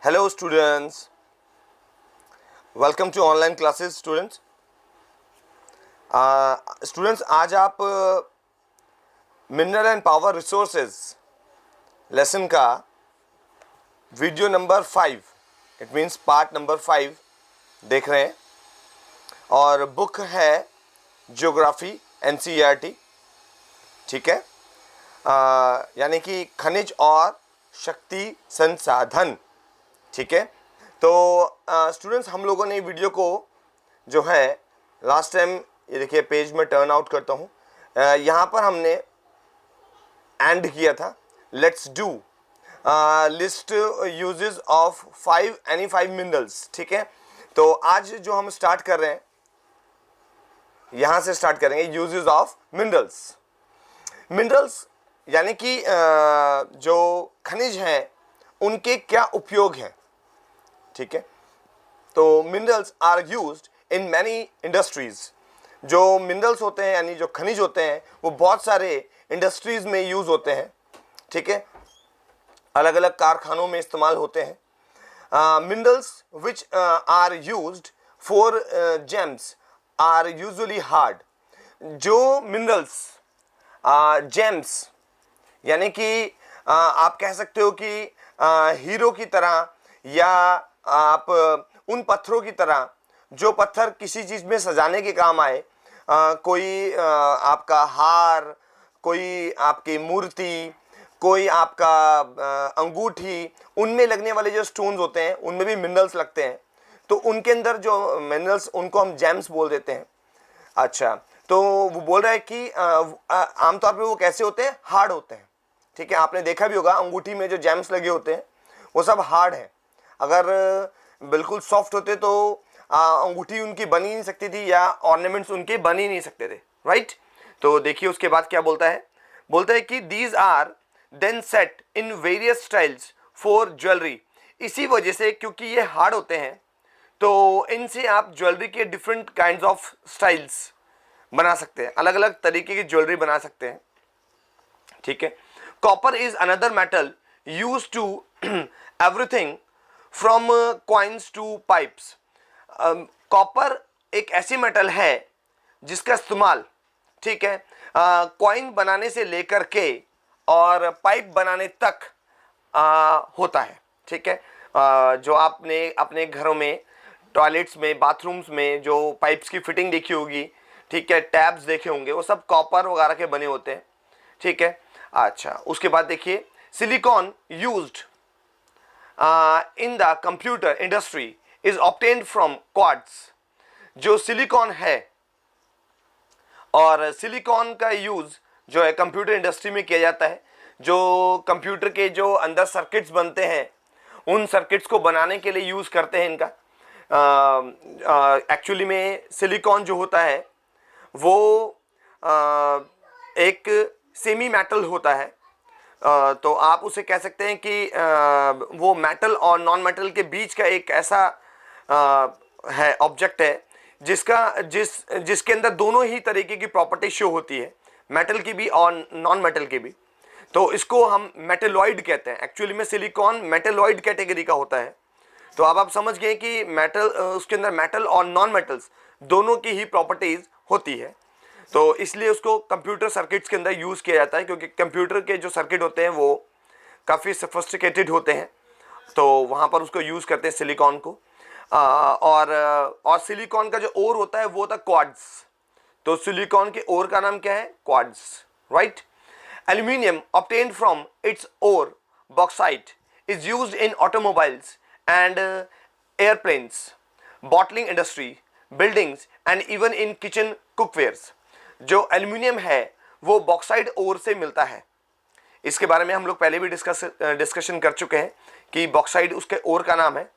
Hello students, welcome to online classes. Students आज आप mineral and power resources lesson का video number 5, it means part number 5 देख रहे हैं और बुक है ज्योग्राफी NCERT, ठीक है। यानी कि खनिज और शक्ति संसाधन, ठीक है। तो स्टूडेंट्स हम लोगों ने वीडियो को जो है लास्ट टाइम, ये देखिए पेज में टर्न आउट करता हूँ, यहाँ पर हमने एंड किया था let's do list uses of 5 minerals, ठीक है। तो आज जो हम स्टार्ट कर रहे हैं यहाँ से स्टार्ट करेंगे यूजेस ऑफ मिनरल्स यानी कि जो खनिज हैं उनके क्या उपयोग हैं, ठीक है। तो minerals are used in many industries. जो मिनरल्स होते हैं यानी जो खनिज होते हैं वो बहुत सारे इंडस्ट्रीज में यूज होते हैं, ठीक है। अलग अलग कारखानों में इस्तेमाल होते हैं। Minerals which are used for gems are usually hard. जो मिनरल्स जेम्स यानी कि आप कह सकते हो कि हीरो की तरह या आप उन पत्थरों की तरह जो पत्थर किसी चीज़ में सजाने के काम आए, कोई आपका हार, कोई आपकी मूर्ति, कोई आपका अंगूठी, उनमें लगने वाले जो स्टोन्स होते हैं उनमें भी मिनरल्स लगते हैं। तो उनके अंदर जो मिनरल्स उनको हम जेम्स बोल देते हैं। अच्छा, तो वो बोल रहा है कि आमतौर पे वो कैसे होते हैं, हार्ड होते हैं, ठीक है। आपने देखा भी होगा अंगूठी में जो जेम्स लगे होते हैं वो सब हार्ड हैं। अगर बिल्कुल सॉफ्ट होते तो अंगूठी उनकी बन ही नहीं सकती थी या ऑर्नामेंट्स उनके बन ही नहीं सकते थे, राइट। तो देखिए उसके बाद क्या बोलता है कि these are then set in various styles for jewellery. इसी वजह से क्योंकि ये हार्ड होते हैं तो इनसे आप ज्वेलरी के डिफरेंट काइंड्स ऑफ स्टाइल्स बना सकते हैं, अलग अलग तरीके की ज्वेलरी बना सकते हैं, ठीक है। Copper is another metal use to everything from coins to pipes. Copper एक ऐसी मेटल है जिसका इस्तेमाल, ठीक है, कॉइन बनाने से लेकर के और पाइप बनाने तक होता है, ठीक है। जो आपने अपने घरों में टॉयलेट्स में बाथरूम्स में जो पाइप्स की फिटिंग देखी होगी, ठीक है, टैब्स देखे होंगे, वो सब कॉपर वगैरह के बने होते हैं, ठीक है। अच्छा, उसके बाद देखिए silicon used in the computer industry is obtained from quartz. जो सिलिकॉन है और सिलिकॉन का यूज जो है कंप्यूटर इंडस्ट्री में किया जाता है। जो कंप्यूटर के जो अंदर सर्किट्स बनते हैं उन सर्किट्स को बनाने के लिए यूज करते हैं इनका। एक्चुअली में सिलिकॉन जो होता है वो एक सेमी मेटल होता है। तो आप उसे कह सकते हैं कि वो मेटल और नॉन मेटल के बीच का एक ऐसा है ऑब्जेक्ट है जिसके अंदर दोनों ही तरीके की प्रॉपर्टी शो होती है, मेटल की भी और नॉन मेटल की भी। तो इसको हम मेटेलॉइड कहते हैं। एक्चुअली में सिलिकॉन मेटेलॉइड कैटेगरी का होता है। तो अब आप समझ गए कि मेटल, उसके अंदर मेटल और नॉन मेटल्स दोनों की ही प्रॉपर्टीज होती है। तो इसलिए उसको कंप्यूटर सर्किट्स के अंदर यूज़ किया जाता है क्योंकि कंप्यूटर के जो सर्किट होते हैं वो काफ़ी सोफिस्टिकेटेड होते हैं, तो वहाँ पर उसको यूज़ करते हैं सिलिकॉन को। और सिलिकॉन का जो ओर होता है वो होता है क्वार्ट्ज। तो सिलिकॉन के ओर का नाम क्या है, quartz, right. Aluminium obtained from its ore bauxite is used in automobiles and airplanes, bottling industry, buildings and even in kitchen cookwares. जो एल्यूमिनियम है वो बॉक्साइट ओर से मिलता है। इसके बारे में हम लोग पहले भी डिस्कशन कर चुके हैं कि बॉक्साइट उसके ओर का नाम है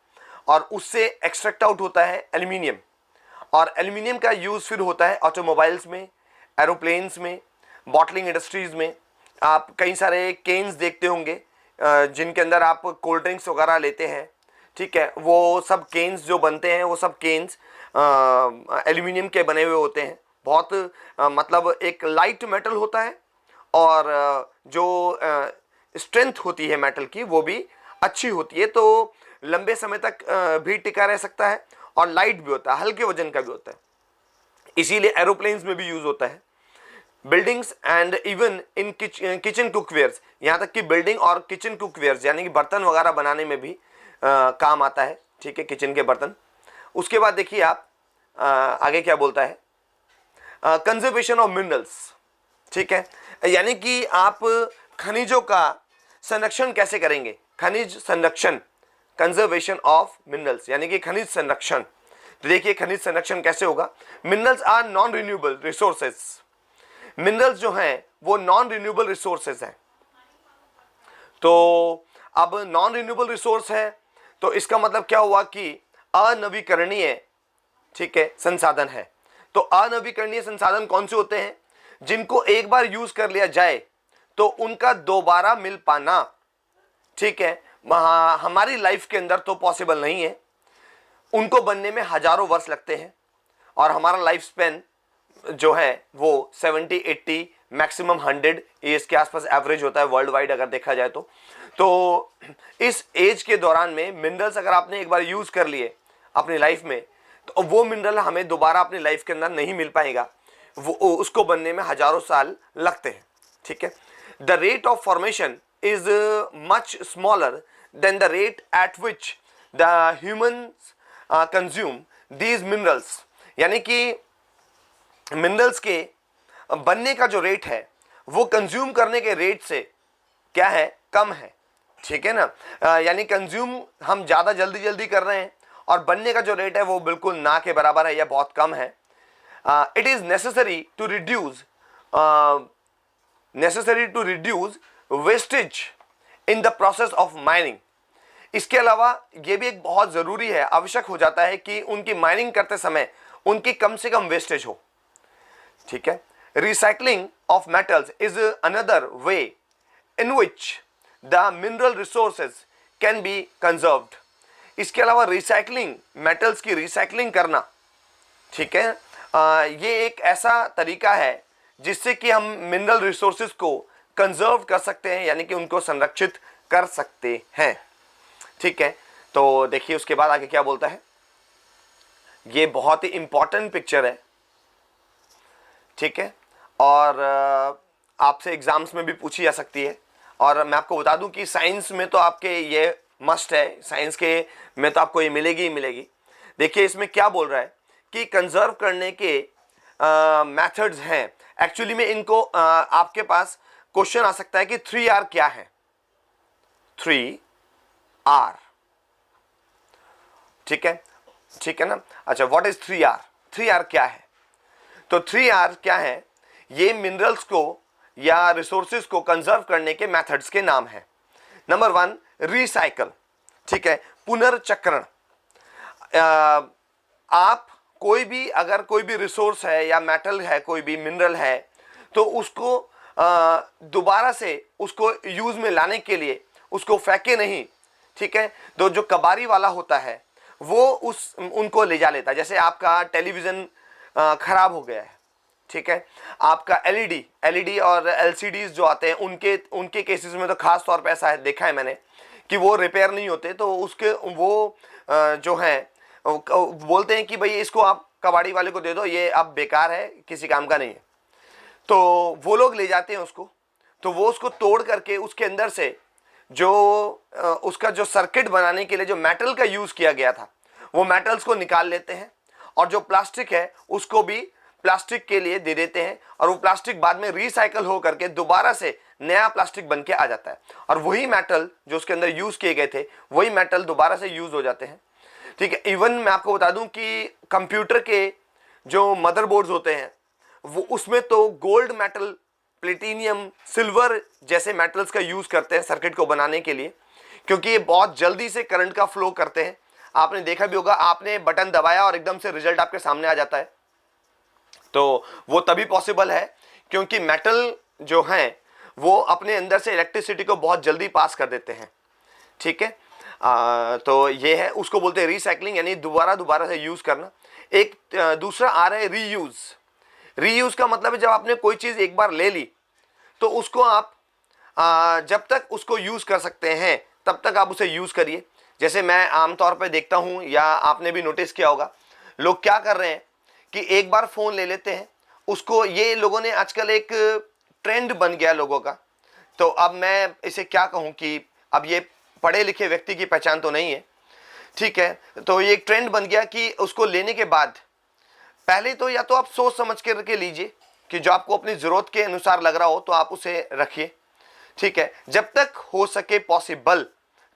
और उससे एक्सट्रैक्ट आउट होता है एल्यूमिनियम। और एल्यूमिनियम का यूज़ फिर होता है ऑटोमोबाइल्स में, एरोप्लेन्स में, बॉटलिंग इंडस्ट्रीज़ में। आप कई सारे केन्स देखते होंगे जिनके अंदर आप कोल्ड ड्रिंक्स वगैरह लेते हैं, ठीक है। वो सब केन्स जो बनते हैं वो सब केन्स एल्यूमिनियम के बने हुए होते हैं। बहुत मतलब एक लाइट मेटल होता है और जो स्ट्रेंथ होती है मेटल की वो भी अच्छी होती है। तो लंबे समय तक भी टिका रह सकता है और लाइट भी होता है, हल्के वजन का भी होता है, इसीलिए एरोप्लेन्स में भी यूज होता है, buildings and even in kitchen cookwares, यहाँ तक कि बिल्डिंग और किचन कुकवेयर्स यानी कि बर्तन वगैरह बनाने में भी काम आता है, ठीक है, किचन के बर्तन। उसके बाद देखिए आप आगे क्या बोलता है, कंजर्वेशन ऑफ मिनरल्स, ठीक है, यानी कि आप खनिजों का संरक्षण कैसे करेंगे, खनिज संरक्षण, कंजर्वेशन ऑफ मिनरल्स यानी कि खनिज संरक्षण। तो देखिए खनिज संरक्षण कैसे होगा, minerals are non renewable resources, minerals जो हैं वो नॉन रिन्यूएबल रिसोर्सेज हैं। तो अब नॉन रिन्यूएबल रिसोर्स है तो इसका मतलब क्या हुआ कि अनवीकरणीय, ठीक है, संसाधन है। तो अनवीकरणीय संसाधन कौन से होते हैं, जिनको एक बार यूज कर लिया जाए तो उनका दोबारा मिल पाना, ठीक है, हमारी लाइफ के अंदर तो पॉसिबल नहीं है, उनको बनने में हजारों वर्ष लगते हैं और हमारा लाइफ स्पेन जो है वो 70-80 मैक्सिमम 100 ईयर्स के आसपास एवरेज होता है वर्ल्ड वाइड अगर देखा जाए तो इस एज के दौरान में मिनरल्स अगर आपने एक बार यूज कर लिए अपनी लाइफ में तो वो मिनरल हमें दोबारा अपनी लाइफ के अंदर नहीं मिल पाएगा, वो उसको बनने में हजारों साल लगते हैं, ठीक है। The rate of formation is much smaller than the rate at which the humans consume these minerals, यानी कि मिनरल्स के बनने का जो रेट है वो कंज्यूम करने के रेट से क्या है, कम है, ठीक है ना, यानी कंज्यूम हम ज़्यादा जल्दी कर रहे हैं और बनने का जो रेट है वो बिल्कुल ना के बराबर है या बहुत कम है। It is necessary to reduce wastage in the process of mining. इसके अलावा ये भी एक बहुत ज़रूरी है, आवश्यक हो जाता है कि उनकी माइनिंग करते समय उनकी कम से कम वेस्टेज हो, ठीक है। Recycling of metals is another way in which the mineral resources can be conserved. इसके अलावा रिसाइकलिंग, मेटल्स की रिसाइकलिंग करना, ठीक है, ये एक ऐसा तरीका है जिससे कि हम मिनरल रिसोर्सेज को कंजर्व कर सकते हैं यानी कि उनको संरक्षित कर सकते हैं, ठीक है। तो देखिए उसके बाद आगे क्या बोलता है, ये बहुत ही इंपॉर्टेंट पिक्चर है, ठीक है, और आपसे एग्जाम्स में भी पूछी जा सकती है। और मैं आपको बता दूं कि साइंस में तो आपके ये मस्ट है, साइंस के में तो आपको ये मिलेगी ही मिलेगी। देखिए इसमें क्या बोल रहा है कि कंजर्व करने के मेथड्स हैं, एक्चुअली में इनको आपके पास क्वेश्चन आ सकता है कि 3R क्या है, 3R, ठीक है ना। अच्छा, व्हाट इज 3R, 3R क्या है, तो 3R क्या है, ये मिनरल्स को या रिसोर्सेज को कंजर्व करने के मेथड्स के नाम है। नंबर 1 रिसाइकल, ठीक है, पुनर्चक्रण। आप कोई भी अगर कोई भी रिसोर्स है या मेटल है, कोई भी मिनरल है, तो उसको दोबारा से उसको यूज में लाने के लिए उसको फेंके नहीं, ठीक है। तो जो कबाड़ी वाला होता है वो उनको ले जा लेता है। जैसे आपका टेलीविज़न खराब हो गया है, ठीक है, आपका एलईडी और एलसीडीज जो आते हैं उनके केसेस में तो खास तौर पे ऐसा है, देखा है मैंने कि वो रिपेयर नहीं होते, तो उसके वो जो हैं बोलते हैं कि भाई इसको आप कबाड़ी वाले को दे दो, ये अब बेकार है, किसी काम का नहीं है। तो वो लोग ले जाते हैं उसको, तो वो उसको तोड़ करके उसके अंदर से जो उसका जो सर्किट बनाने के लिए जो मेटल का यूज़ किया गया था वो मेटल्स को निकाल लेते हैं और जो प्लास्टिक है उसको भी प्लास्टिक के लिए दे देते हैं और वो प्लास्टिक बाद में रिसाइकल हो करके दोबारा से नया प्लास्टिक बन के आ जाता है और वही मेटल जो उसके अंदर यूज़ किए गए थे वही मेटल दोबारा से यूज़ हो जाते हैं, ठीक है। इवन मैं आपको बता दूं कि कंप्यूटर के जो मदरबोर्ड्स होते हैं वो उसमें तो गोल्ड मेटल, प्लेटिनियम, सिल्वर जैसे मेटल्स का यूज़ करते हैं सर्किट को बनाने के लिए, क्योंकि ये बहुत जल्दी से करंट का फ्लो करते हैं। आपने देखा भी होगा, आपने बटन दबाया और एकदम से रिजल्ट आपके सामने आ जाता है, तो वो तभी पॉसिबल है क्योंकि मेटल जो हैं वो अपने अंदर से इलेक्ट्रिसिटी को बहुत जल्दी पास कर देते हैं, ठीक है। तो ये है, उसको बोलते हैं रिसाइकलिंग, यानी दोबारा से यूज़ करना। एक दूसरा आ रहा है रीयूज़। रीयूज़ का मतलब है जब आपने कोई चीज़ एक बार ले ली तो उसको आप जब तक उसको यूज़ कर सकते हैं तब तक आप उसे यूज़ करिए। जैसे मैं आमतौर पर देखता हूं या आपने भी नोटिस किया होगा, लोग क्या कर रहे हैं कि एक बार फोन ले लेते हैं उसको, ये लोगों ने आजकल एक ट्रेंड बन गया लोगों का। तो अब मैं इसे क्या कहूं कि अब ये पढ़े लिखे व्यक्ति की पहचान तो नहीं है, ठीक है। तो ये एक ट्रेंड बन गया कि उसको लेने के बाद पहले तो या तो आप सोच समझ के लीजिए कि जो आपको अपनी जरूरत के अनुसार लग रहा हो तो आप उसे रखिए, ठीक है। जब तक हो सके पॉसिबल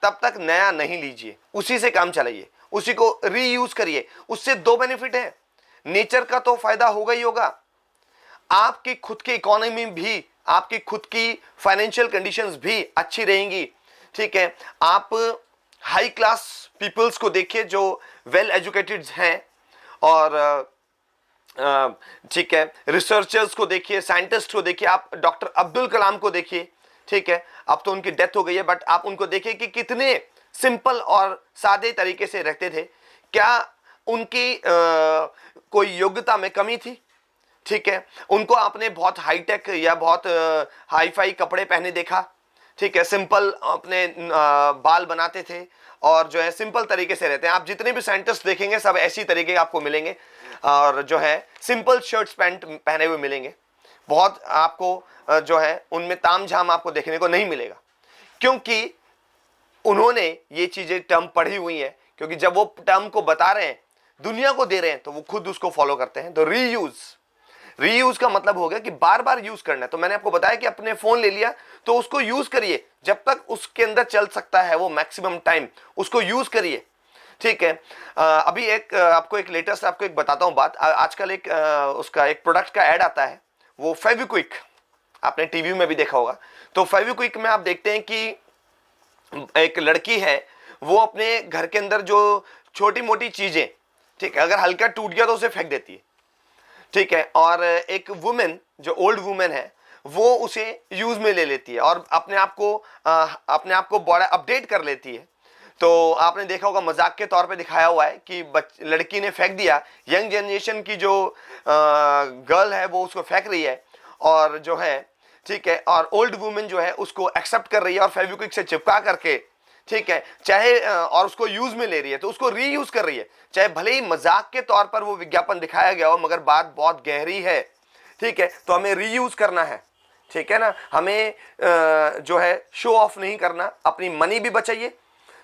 तब तक नया नहीं लीजिए, उसी से काम चलाइए, उसी को रीयूज करिए। उससे दो बेनिफिट है, नेचर का तो फायदा होगा ही होगा, आपकी खुद की इकोनॉमी भी, आपकी खुद की फाइनेंशियल कंडीशंस भी अच्छी रहेंगी, ठीक है। आप हाई क्लास पीपल्स को देखिए जो वेल एजुकेटेड हैं, और ठीक है, रिसर्चर्स को देखिए, साइंटिस्ट को देखिए, आप डॉक्टर अब्दुल कलाम को देखिए, ठीक है। अब तो उनकी डेथ हो गई है, बट आप उनको देखिए कि कितने सिंपल और सादे तरीके से रहते थे। क्या उनकी कोई योग्यता में कमी थी? ठीक है, उनको आपने बहुत हाईटेक या बहुत हाई फाई कपड़े पहने देखा? ठीक है, सिंपल अपने बाल बनाते थे और जो है सिंपल तरीके से रहते हैं। आप जितने भी साइंटिस्ट देखेंगे सब ऐसी तरीके के आपको मिलेंगे, और जो है सिंपल शर्ट्स पैंट पहने हुए मिलेंगे। बहुत आपको जो है उनमें तामझाम आपको देखने को नहीं मिलेगा, क्योंकि उन्होंने ये चीजें टर्म पढ़ी हुई है। क्योंकि जब वो टर्म को बता रहे हैं, दुनिया को दे रहे हैं, तो वो खुद उसको फॉलो करते हैं। तो रीयूज का मतलब हो गया कि बार बार यूज करना है। तो मैंने आपको बताया कि अपने फोन ले लिया तो उसको यूज करिए, जब तक उसके अंदर चल सकता है वो मैक्सिमम टाइम उसको यूज करिए, ठीक है। अभी एक आपको एक लेटेस्ट आपको एक बताता हूं बात। आजकल एक उसका एक प्रोडक्ट का ऐड आता है, वो फेविक्विक, आपने टीवी में भी देखा होगा। तो फेविक्विक में आप देखते हैं कि एक लड़की है, वो अपने घर के अंदर जो छोटी मोटी चीजें, ठीक है, अगर हल्का टूट गया तो उसे फेंक देती है, ठीक है। और एक वुमेन जो ओल्ड वुमेन है वो उसे यूज में ले लेती है और अपने आप को बड़ा अपडेट कर लेती है। तो आपने देखा होगा, मजाक के तौर पे दिखाया हुआ है कि लड़की ने फेंक दिया, यंग जनरेशन की जो गर्ल है वो उसको फेंक रही है, और जो है ठीक है, और ओल्ड वुमेन जो है उसको एक्सेप्ट कर रही है और फेविक्विक से चिपका करके, ठीक है, चाहे और उसको यूज में ले रही है, तो उसको रीयूज कर रही है। चाहे भले ही मजाक के तौर पर वो विज्ञापन दिखाया गया हो, मगर बात बहुत गहरी है, ठीक है। तो हमें रीयूज करना है, ठीक है ना। हमें जो है शो ऑफ नहीं करना, अपनी मनी भी बचाइए,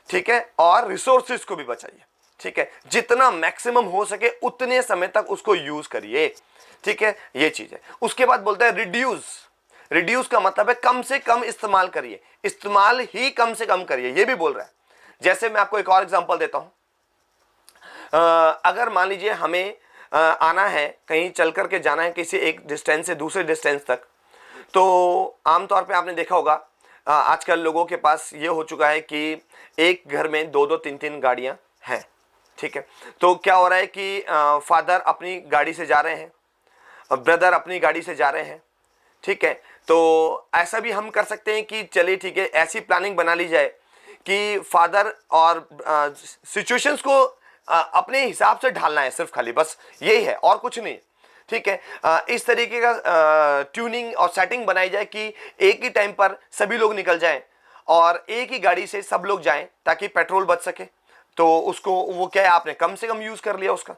ठीक है, और रिसोर्सेज को भी बचाइए, ठीक है। जितना मैक्सिमम हो सके उतने समय तक उसको यूज करिए, ठीक है, ये चीज है। उसके बाद बोलता है रिड्यूस का मतलब है कम से कम इस्तेमाल करिए, इस्तेमाल ही कम से कम करिए, ये भी बोल रहा है। जैसे मैं आपको एक और एग्जांपल देता हूं, अगर मान लीजिए हमें आना है, कहीं चल करके जाना है किसी एक डिस्टेंस से दूसरे डिस्टेंस तक, तो आमतौर पे आपने देखा होगा आजकल लोगों के पास ये हो चुका है कि एक घर में दो दो तीन तीन गाड़ियां हैं, ठीक है। तो क्या हो रहा है कि फादर अपनी गाड़ी से जा रहे हैं, ब्रदर अपनी गाड़ी से जा रहे हैं, ठीक है। तो ऐसा भी हम कर सकते हैं कि चलिए ठीक है, ऐसी प्लानिंग बना ली जाए कि फादर और सिचुएशंस को अपने हिसाब से ढालना है, सिर्फ खाली बस यही है और कुछ नहीं, ठीक है। इस तरीके का ट्यूनिंग और सेटिंग बनाई जाए कि एक ही टाइम पर सभी लोग निकल जाएं और एक ही गाड़ी से सब लोग जाएं, ताकि पेट्रोल बच सके। तो उसको वो क्या है, आपने कम से कम यूज कर लिया उसका,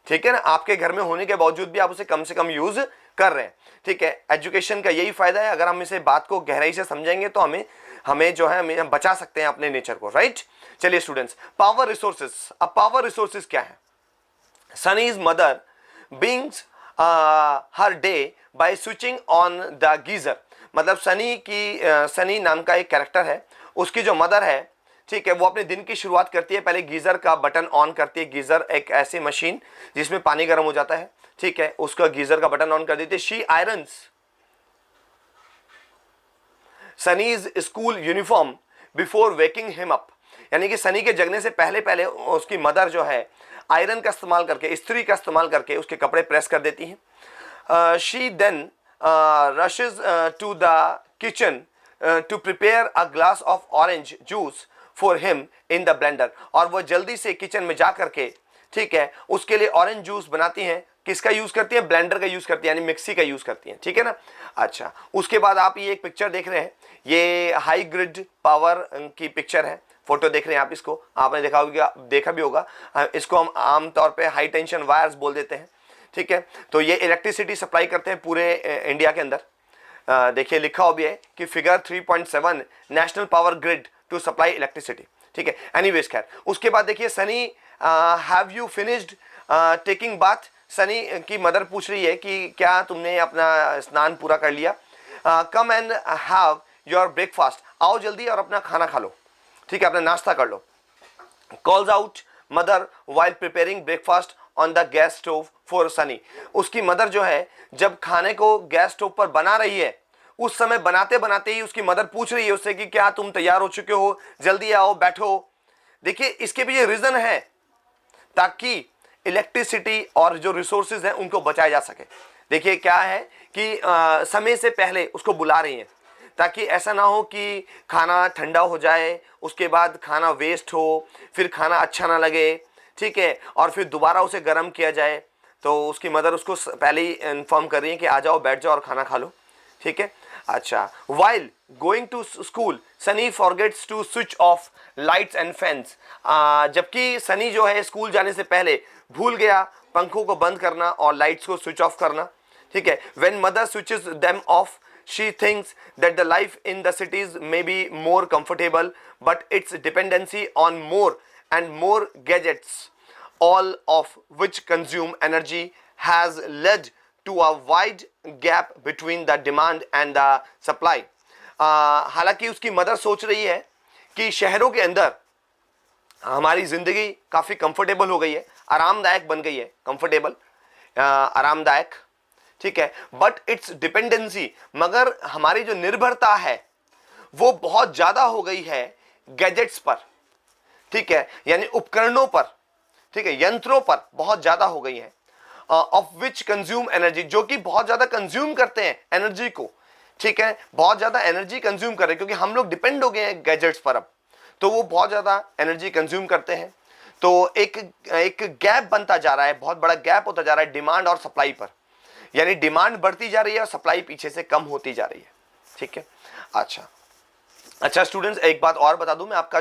ठीक है ना। आपके घर में होने के बावजूद भी आप उसे कम से कम यूज कर रहे हैं, ठीक है। एजुकेशन का यही फायदा है, अगर हम इसे बात को गहराई से समझेंगे तो हमें जो है हम बचा सकते हैं अपने नेचर को, राइट। चलिए स्टूडेंट्स, पावर रिसोर्सेज। अब पावर रिसोर्सेज क्या है? Sunny's mother begins her day by switching on the geyser. मतलब सनी नाम का एक कैरेक्टर है, उसकी जो मदर है, ठीक है, वो अपने दिन की शुरुआत करती है, पहले गीजर का बटन ऑन करती है। गीजर एक ऐसी मशीन जिसमें पानी गर्म हो जाता है, ठीक है, उसका गीजर का बटन ऑन कर देती है। She irons Sunny's school uniform before waking him up. यानी कि सनी के जगने से पहले पहले उसकी मदर जो है आयरन का इस्तेमाल करके, इस्त्री का इस्तेमाल करके उसके कपड़े प्रेस कर देती हैं। She then rushes to the kitchen to prepare a glass of orange juice for him in the blender. और वो जल्दी से किचन में जा करके, ठीक है, उसके लिए ऑरेंज जूस बनाती हैं। किसका यूज करती है? ब्लेंडर का यूज करती है, यानी मिक्सी का यूज करती है, ठीक है ना। अच्छा, उसके बाद आप ये एक पिक्चर देख रहे हैं, ये हाई ग्रिड पावर की पिक्चर है। फोटो देख रहे हैं आप, इसको आपने देखा भी होगा। इसको हम आमतौर पे हाई टेंशन वायर्स बोल देते हैं, ठीक है। तो ये इलेक्ट्रिसिटी सप्लाई करते हैं पूरे इंडिया के अंदर। देखिए लिखा हुआ भी है कि figure 3.7 national power grid to supply electricity, ठीक है। एनीवेज खैर, उसके बाद देखिए Sunny, have you finished taking bath. Sunny की मदर पूछ रही है कि क्या तुमने अपना स्नान पूरा कर लिया। Come and have your breakfast, आओ जल्दी और अपना खाना खा लो, ठीक है, अपना नाश्ता कर लो। Calls out mother while preparing breakfast on the gas stove for Sunny. उसकी मदर जो है जब खाने को गैस स्टोव पर बना रही है, उस समय बनाते बनाते ही उसकी मदर पूछ रही है उससे कि क्या तुम तैयार हो चुके हो, जल्दी आओ बैठो। देखिए इसके पीछे रीजन है ताकि इलेक्ट्रिसिटी और जो रिसोर्सेज हैं उनको बचाया जा सके। देखिए क्या है कि समय से पहले उसको बुला रही हैं ताकि ऐसा ना हो कि खाना ठंडा हो जाए, उसके बाद खाना वेस्ट हो, फिर खाना अच्छा ना लगे, ठीक है, और फिर दोबारा उसे गर्म किया जाए। तो उसकी मदर उसको पहले ही इन्फॉर्म कर रही है कि आ जाओ बैठ जाओ और खाना खा लो, ठीक है। अच्छा, while going to school Sunny forgets to switch off lights and fans. जबकि सनी जो है स्कूल जाने से पहले भूल गया पंखों को बंद करना और लाइट्स को स्विच ऑफ करना, ठीक है। When mother switches them of she thinks that the life in the cities may be more comfortable, but its dependency on more and more gadgets, all of which consume energy, has led to a wide gap between the demand and the supply. हालांकि उसकी mother सोच रही है कि शहरों के अंदर हमारी जिंदगी काफ़ी कंफर्टेबल हो गई है, आरामदायक बन गई है, कंफर्टेबल आरामदायक, ठीक है, बट इट्स डिपेंडेंसी, मगर हमारी जो निर्भरता है वो बहुत ज़्यादा हो गई है गैजेट्स पर, ठीक है, यानी उपकरणों पर, ठीक है, यंत्रों पर बहुत ज़्यादा हो गई है। ऑफ विच कंज्यूम एनर्जी, जो कि बहुत ज़्यादा कंज्यूम करते हैं एनर्जी को, ठीक है, बहुत ज़्यादा एनर्जी कंज्यूम कर रहे हैं क्योंकि हम लोग डिपेंड हो गए हैं गैजेट्स पर अब, तो वो बहुत ज़्यादा एनर्जी कंज्यूम करते हैं। तो एक गैप बनता जा रहा है, बहुत बड़ा गैप होता जा रहा है डिमांड और सप्लाई पर, यानी डिमांड बढ़ती जा रही है और सप्लाई पीछे से कम होती जा रही है, ठीक है। अच्छा स्टूडेंट्स, एक बात और बता दूं मैं, आपका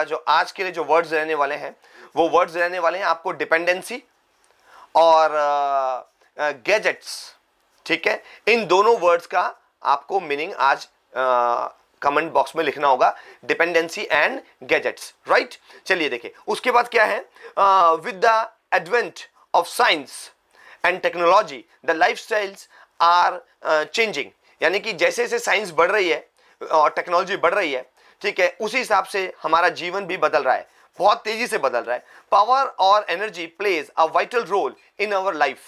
जो आज के लिए जो वर्ड्स रहने वाले हैं वो वर्ड्स रहने वाले हैं आपको डिपेंडेंसी और गैजेट्स, ठीक है। इन दोनों वर्ड्स का आपको मीनिंग आज कमेंट बॉक्स में लिखना होगा, डिपेंडेंसी एंड गैजेट्स, राइट। चलिए देखिए उसके बाद क्या है, with the advent of science and technology the lifestyles are changing, यानी कि जैसे जैसे साइंस बढ़ रही है और टेक्नोलॉजी बढ़ रही है, ठीक है, उसी हिसाब से हमारा जीवन भी बदल रहा है, बहुत तेजी से बदल रहा है। पावर और energy plays a vital role in our life,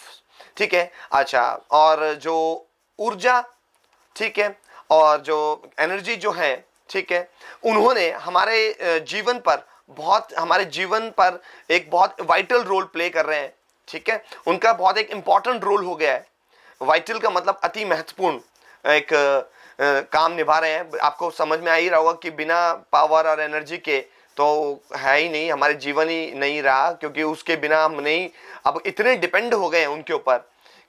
ठीक है। अच्छा, और जो ऊर्जा, ठीक है, और जो एनर्जी जो है, ठीक है, उन्होंने हमारे हमारे जीवन पर एक बहुत वाइटल रोल प्ले कर रहे हैं, ठीक है, उनका बहुत एक इंपॉर्टेंट रोल हो गया है। वाइटल का मतलब अति महत्वपूर्ण एक काम निभा रहे हैं। आपको समझ में आ ही रहा होगा कि बिना पावर और एनर्जी के तो है ही नहीं, हमारे जीवन ही नहीं रहा, क्योंकि उसके बिना हम नहीं, अब इतने डिपेंड हो गए हैं उनके ऊपर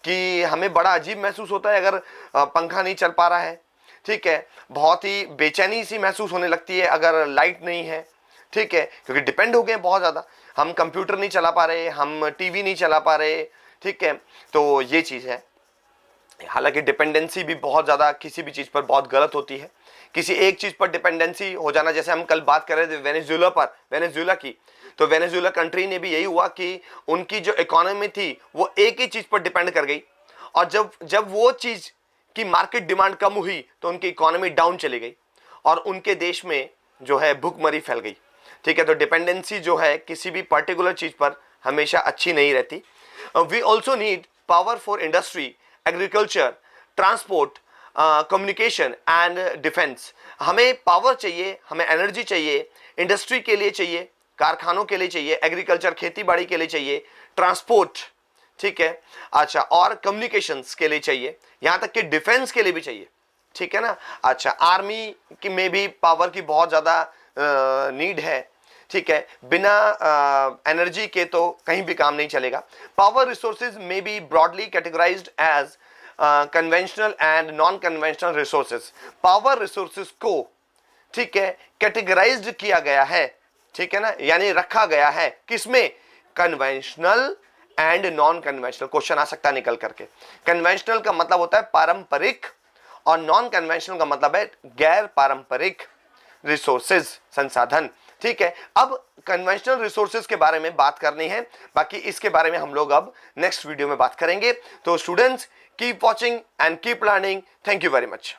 कि हमें बड़ा अजीब महसूस होता है अगर पंखा नहीं चल पा रहा है, ठीक है, बहुत ही बेचैनी सी महसूस होने लगती है अगर लाइट नहीं है, ठीक है, क्योंकि डिपेंड हो गए हैं बहुत ज़्यादा, हम कंप्यूटर नहीं चला पा रहे, हम टीवी नहीं चला पा रहे, ठीक है, तो ये चीज़ है। हालांकि डिपेंडेंसी भी बहुत ज़्यादा किसी भी चीज़ पर बहुत गलत होती है, किसी एक चीज़ पर डिपेंडेंसी हो जाना, जैसे हम कल बात कर रहे थे वेनेजुएला की, तो वेनेजुएला कंट्री ने भी यही हुआ कि उनकी जो इकोनॉमी थी वो एक ही चीज़ पर डिपेंड कर गई, और जब वो चीज़ की मार्केट डिमांड कम हुई तो उनकी इकोनॉमी डाउन चली गई और उनके देश में जो है भूखमरी फैल गई, ठीक है। तो डिपेंडेंसी जो है किसी भी पर्टिकुलर चीज़ पर हमेशा अच्छी नहीं रहती। We also need power for industry, agriculture, transport, communication and defence. हमें पावर चाहिए, हमें एनर्जी चाहिए, इंडस्ट्री के लिए चाहिए, कारखानों के लिए चाहिए, एग्रीकल्चर खेती बाड़ी के लिए चाहिए, ट्रांसपोर्ट, ठीक है, अच्छा, और कम्युनिकेशंस के लिए चाहिए, यहाँ तक कि डिफेंस के लिए भी चाहिए, ठीक है ना। अच्छा, आर्मी की में भी पावर की बहुत ज़्यादा नीड है, ठीक है, बिना एनर्जी के तो कहीं भी काम नहीं चलेगा। Power resources may be broadly categorised as conventional and non conventional resources. Power resources को ठीक है, कैटेगराइज्ड किया गया है, ठीक है ना, यानी रखा गया है किसमें, conventional and non conventional. Question आ सकता है निकल करके। कन्वेंशनल का मतलब होता है पारंपरिक और नॉन कन्वेंशनल का मतलब है गैर पारंपरिक रिसोर्सेज, संसाधन, ठीक है। अब कन्वेंशनल रिसोर्सेज के बारे में बात करनी है, बाकी इसके बारे में हम लोग अब नेक्स्ट वीडियो में बात करेंगे। तो students, keep watching and keep learning. Thank you very much.